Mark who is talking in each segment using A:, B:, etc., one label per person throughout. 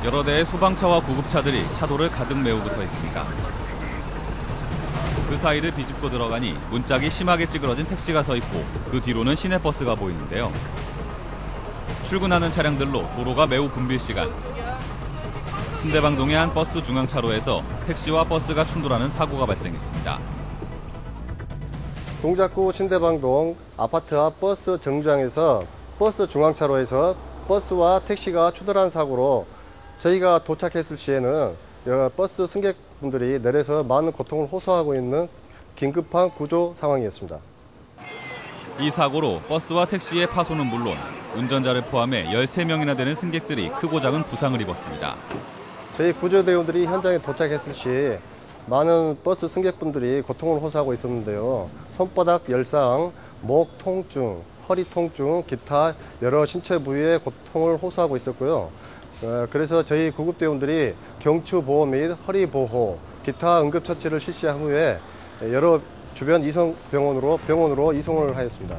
A: 여러 대의 소방차와 구급차들이 차도를 가득 메우고 서 있습니다. 그 사이를 비집고 들어가니 문짝이 심하게 찌그러진 택시가 서 있고 그 뒤로는 시내버스가 보이는데요. 출근하는 차량들로 도로가 매우 붐빌 시간. 신대방동의 한 버스 중앙차로에서 택시와 버스가 충돌하는 사고가 발생했습니다.
B: 동작구 신대방동 아파트 앞 버스 정류장에서 버스 중앙차로에서 버스와 택시가 충돌한 사고로 저희가 도착했을 시에는 버스 승객분들이 내려서 많은 고통을 호소하고 있는 긴급한 구조 상황이었습니다.
A: 이 사고로 버스와 택시의 파손은 물론 운전자를 포함해 13명이나 되는 승객들이 크고 작은 부상을 입었습니다.
B: 저희 구조대원들이 현장에 도착했을 시 많은 버스 승객분들이 고통을 호소하고 있었는데요. 손바닥 열상, 목 통증, 허리 통증, 기타 여러 신체 부위의 고통을 호소하고 있었고요. 그래서 저희 구급대원들이 경추 보호 및 허리 보호, 기타 응급처치를 실시한 후에 여러 주변 병원으로 이송을 하였습니다.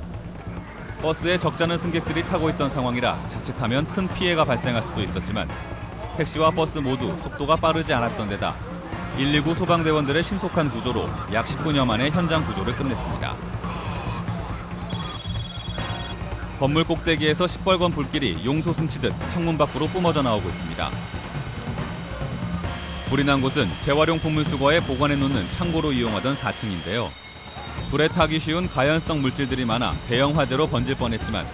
A: 버스에 적잖은 승객들이 타고 있던 상황이라 자칫하면 큰 피해가 발생할 수도 있었지만 택시와 버스 모두 속도가 빠르지 않았던 데다 119 소방대원들의 신속한 구조로 약 10분여 만에 현장 구조를 끝냈습니다. 건물 꼭대기에서 시뻘건 불길이 용소 숨치듯 창문 밖으로 뿜어져 나오고 있습니다. 불이 난 곳은 재활용품 수거에 보관해 놓는 창고로 이용하던 4층인데요. 불에 타기 쉬운 가연성 물질들이 많아 대형 화재로 번질 뻔했지만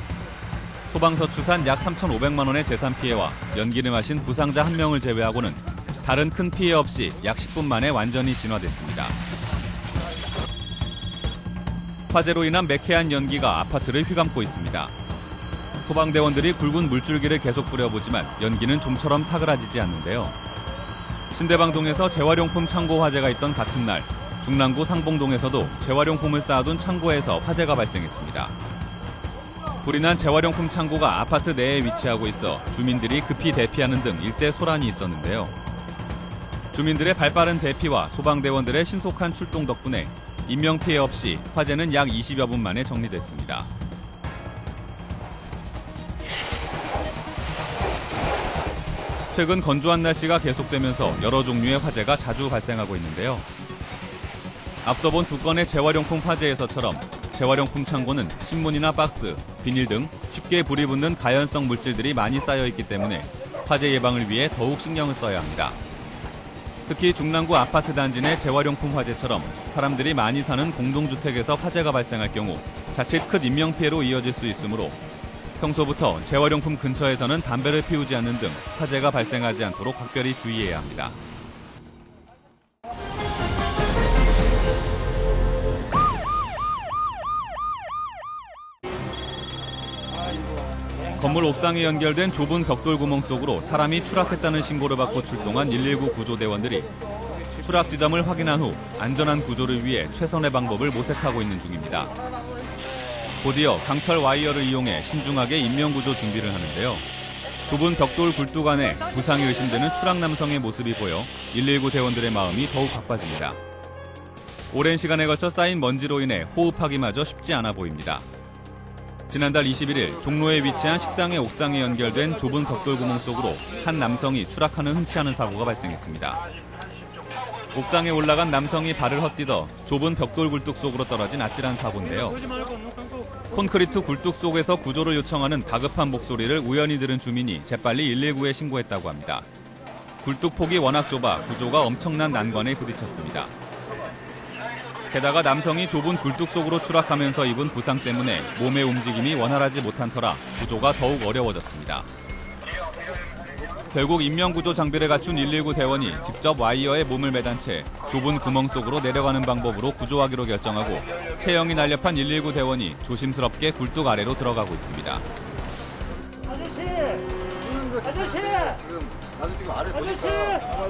A: 소방서 추산 약 3,500만 원의 재산 피해와 연기를 마신 부상자 1명을 제외하고는 다른 큰 피해 없이 약 10분 만에 완전히 진화됐습니다. 화재로 인한 매캐한 연기가 아파트를 휘감고 있습니다. 소방대원들이 굵은 물줄기를 계속 뿌려보지만 연기는 좀처럼 사그라지지 않는데요. 신대방동에서 재활용품 창고 화재가 있던 같은 날 중랑구 상봉동에서도 재활용품을 쌓아둔 창고에서 화재가 발생했습니다. 불이 난 재활용품 창고가 아파트 내에 위치하고 있어 주민들이 급히 대피하는 등 일대 소란이 있었는데요. 주민들의 발빠른 대피와 소방대원들의 신속한 출동 덕분에 인명피해 없이 화재는 약 20여 분 만에 정리됐습니다. 최근 건조한 날씨가 계속되면서 여러 종류의 화재가 자주 발생하고 있는데요. 앞서 본 2건의 재활용품 화재에서처럼 재활용품 창고는 신문이나 박스, 비닐 등 쉽게 불이 붙는 가연성 물질들이 많이 쌓여있기 때문에 화재 예방을 위해 더욱 신경을 써야 합니다. 특히 중랑구 아파트 단지 내 재활용품 화재처럼 사람들이 많이 사는 공동주택에서 화재가 발생할 경우 자칫 큰 인명피해로 이어질 수 있으므로 평소부터 재활용품 근처에서는 담배를 피우지 않는 등 화재가 발생하지 않도록 각별히 주의해야 합니다. 건물 옥상에 연결된 좁은 벽돌 구멍 속으로 사람이 추락했다는 신고를 받고 출동한 119 구조대원들이 추락 지점을 확인한 후 안전한 구조를 위해 최선의 방법을 모색하고 있는 중입니다. 곧이어 강철 와이어를 이용해 신중하게 인명구조 준비를 하는데요. 좁은 벽돌 굴뚝 안에 부상이 의심되는 추락 남성의 모습이 보여 119 대원들의 마음이 더욱 바빠집니다. 오랜 시간에 걸쳐 쌓인 먼지로 인해 호흡하기마저 쉽지 않아 보입니다. 지난달 21일 종로에 위치한 식당의 옥상에 연결된 좁은 벽돌 구멍 속으로 한 남성이 추락하는 흔치 않은 사고가 발생했습니다. 옥상에 올라간 남성이 발을 헛디뎌 좁은 벽돌 굴뚝 속으로 떨어진 아찔한 사고인데요. 콘크리트 굴뚝 속에서 구조를 요청하는 다급한 목소리를 우연히 들은 주민이 재빨리 119에 신고했다고 합니다. 굴뚝 폭이 워낙 좁아 구조가 엄청난 난관에 부딪혔습니다. 게다가 남성이 좁은 굴뚝 속으로 추락하면서 입은 부상 때문에 몸의 움직임이 원활하지 못한 터라 구조가 더욱 어려워졌습니다. 결국 인명구조 장비를 갖춘 119 대원이 직접 와이어에 몸을 매단 채 좁은 구멍 속으로 내려가는 방법으로 구조하기로 결정하고 체형이 날렵한 119 대원이 조심스럽게 굴뚝 아래로 들어가고 있습니다.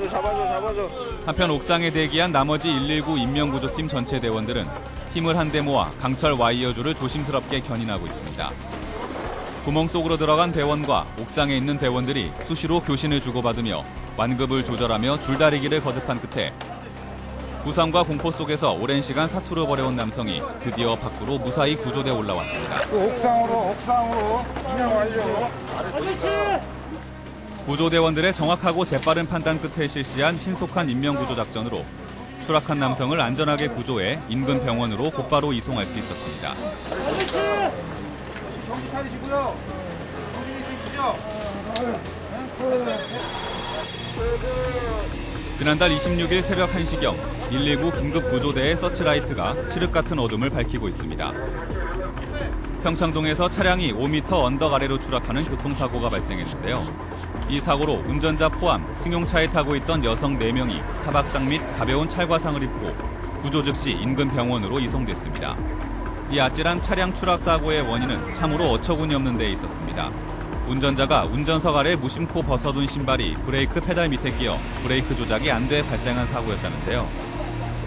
C: 잡아줘.
A: 한편 옥상에 대기한 나머지 119 인명구조팀 전체 대원들은 힘을 한데 모아 강철 와이어줄을 조심스럽게 견인하고 있습니다. 구멍 속으로 들어간 대원과 옥상에 있는 대원들이 수시로 교신을 주고받으며 완급을 조절하며 줄다리기를 거듭한 끝에 부상과 공포 속에서 오랜 시간 사투를 벌여온 남성이 드디어 밖으로 무사히 구조돼 올라왔습니다.
C: 옥상으로 인명 완료.
A: 구조대원들의 정확하고 재빠른 판단 끝에 실시한 신속한 인명구조 작전으로 추락한 남성을 안전하게 구조해 인근 병원으로 곧바로 이송할 수 있었습니다.
C: 정신 차리시고요. 조심히 있으시죠.
A: 지난달 26일 새벽 1시경 119 긴급구조대의 서치라이트가 칠흑 같은 어둠을 밝히고 있습니다. 평창동에서 차량이 5m 언덕 아래로 추락하는 교통사고가 발생했는데요. 이 사고로 운전자 포함 승용차에 타고 있던 여성 4명이 타박상 및 가벼운 찰과상을 입고 구조 즉시 인근 병원으로 이송됐습니다. 이 아찔한 차량 추락 사고의 원인은 참으로 어처구니 없는 데 있었습니다. 운전자가 운전석 아래 무심코 벗어둔 신발이 브레이크 페달 밑에 끼어 브레이크 조작이 안 돼 발생한 사고였다는데요.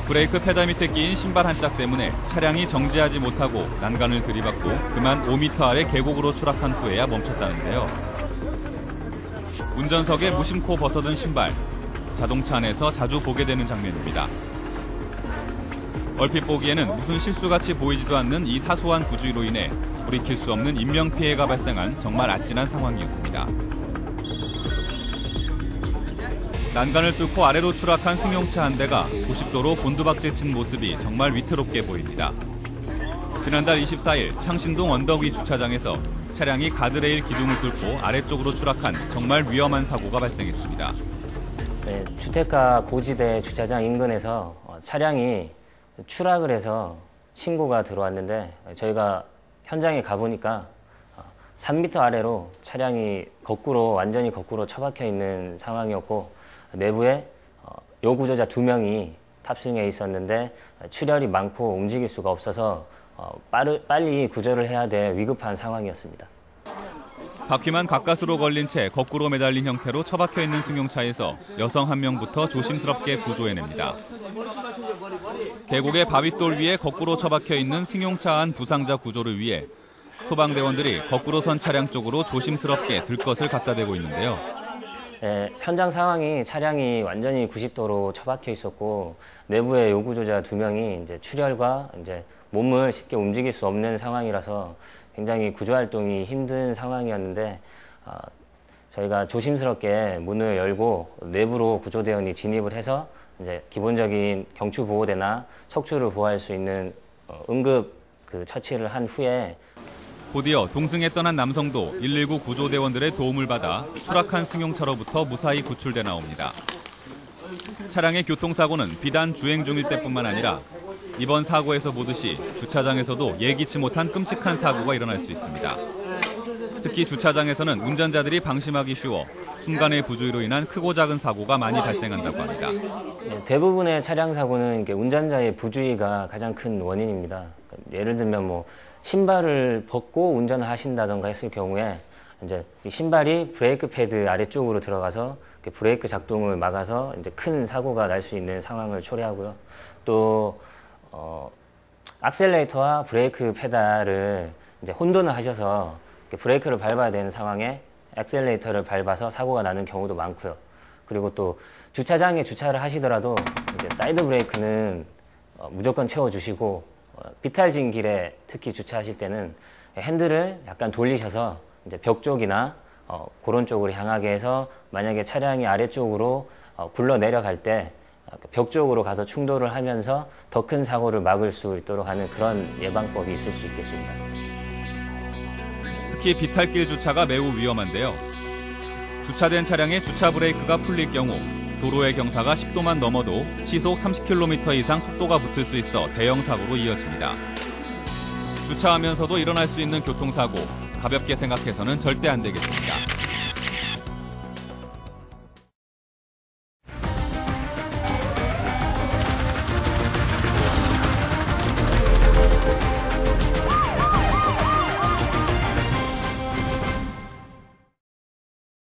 A: 브레이크 페달 밑에 끼인 신발 한 짝 때문에 차량이 정지하지 못하고 난간을 들이받고 그만 5m 아래 계곡으로 추락한 후에야 멈췄다는데요. 운전석에 무심코 벗어든 신발, 자동차 안에서 자주 보게 되는 장면입니다. 얼핏 보기에는 무슨 실수같이 보이지도 않는 이 사소한 부주의로 인해 돌이킬 수 없는 인명피해가 발생한 정말 아찔한 상황이었습니다. 난간을 뚫고 아래로 추락한 승용차 한 대가 90도로 곤두박질 친 모습이 정말 위태롭게 보입니다. 지난달 24일 창신동 언덕 위 주차장에서 차량이 가드레일 기둥을 뚫고 아래쪽으로 추락한 정말 위험한 사고가 발생했습니다.
D: 네, 주택가 고지대 주차장 인근에서 차량이 추락을 해서 신고가 들어왔는데 저희가 현장에 가보니까 3m 아래로 차량이 완전히 거꾸로 처박혀 있는 상황이었고 내부에 요구조자 2명이 탑승해 있었는데 출혈이 많고 움직일 수가 없어서 빨리 구조를 해야 될 위급한 상황이었습니다.
A: 바퀴만 가까스로 걸린 채 거꾸로 매달린 형태로 처박혀 있는 승용차에서 여성 한 명부터 조심스럽게 구조해냅니다. 계곡의 바윗돌 위에 거꾸로 처박혀 있는 승용차 안 부상자 구조를 위해 소방대원들이 거꾸로 선 차량 쪽으로 조심스럽게 들것을 갖다 대고 있는데요.
D: 네, 현장 상황이 차량이 완전히 90도로 처박혀 있었고 내부에 요구조자 2명이 이제 출혈과 이제 몸을 쉽게 움직일 수 없는 상황이라서 굉장히 구조활동이 힘든 상황이었는데 저희가 조심스럽게 문을 열고 내부로 구조대원이 진입을 해서 이제 기본적인 경추보호대나 척추를 보호할 수 있는 응급 처치를 한 후에
A: 곧이어 동승했던 한 남성도 119 구조대원들의 도움을 받아 추락한 승용차로부터 무사히 구출돼 나옵니다. 차량의 교통사고는 비단 주행 중일 때뿐만 아니라 이번 사고에서 보듯이 주차장에서도 예기치 못한 끔찍한 사고가 일어날 수 있습니다. 특히 주차장에서는 운전자들이 방심하기 쉬워 순간의 부주의로 인한 크고 작은 사고가 많이 발생한다고 합니다.
D: 대부분의 차량 사고는 운전자의 부주의가 가장 큰 원인입니다. 예를 들면 신발을 벗고 운전을 하신다던가 했을 경우에 이제 이 신발이 브레이크 패드 아래쪽으로 들어가서 브레이크 작동을 막아서 이제 큰 사고가 날 수 있는 상황을 초래하고요. 또 악셀레이터와 브레이크 페달을 이제 혼돈을 하셔서 브레이크를 밟아야 되는 상황에 액셀레이터를 밟아서 사고가 나는 경우도 많고요. 그리고 또 주차장에 주차를 하시더라도 이제 사이드 브레이크는 무조건 채워주시고 비탈진 길에 특히 주차하실 때는 핸들을 약간 돌리셔서 이제 벽 쪽이나 그런 쪽으로 향하게 해서 만약에 차량이 아래쪽으로 굴러 내려갈 때 벽 쪽으로 가서 충돌을 하면서 더 큰 사고를 막을 수 있도록 하는 그런 예방법이 있을 수 있겠습니다.
A: 특히 비탈길 주차가 매우 위험한데요. 주차된 차량의 주차 브레이크가 풀릴 경우 도로의 경사가 10도만 넘어도 시속 30km 이상 속도가 붙을 수 있어 대형 사고로 이어집니다. 주차하면서도 일어날 수 있는 교통사고, 가볍게 생각해서는 절대 안 되겠습니다.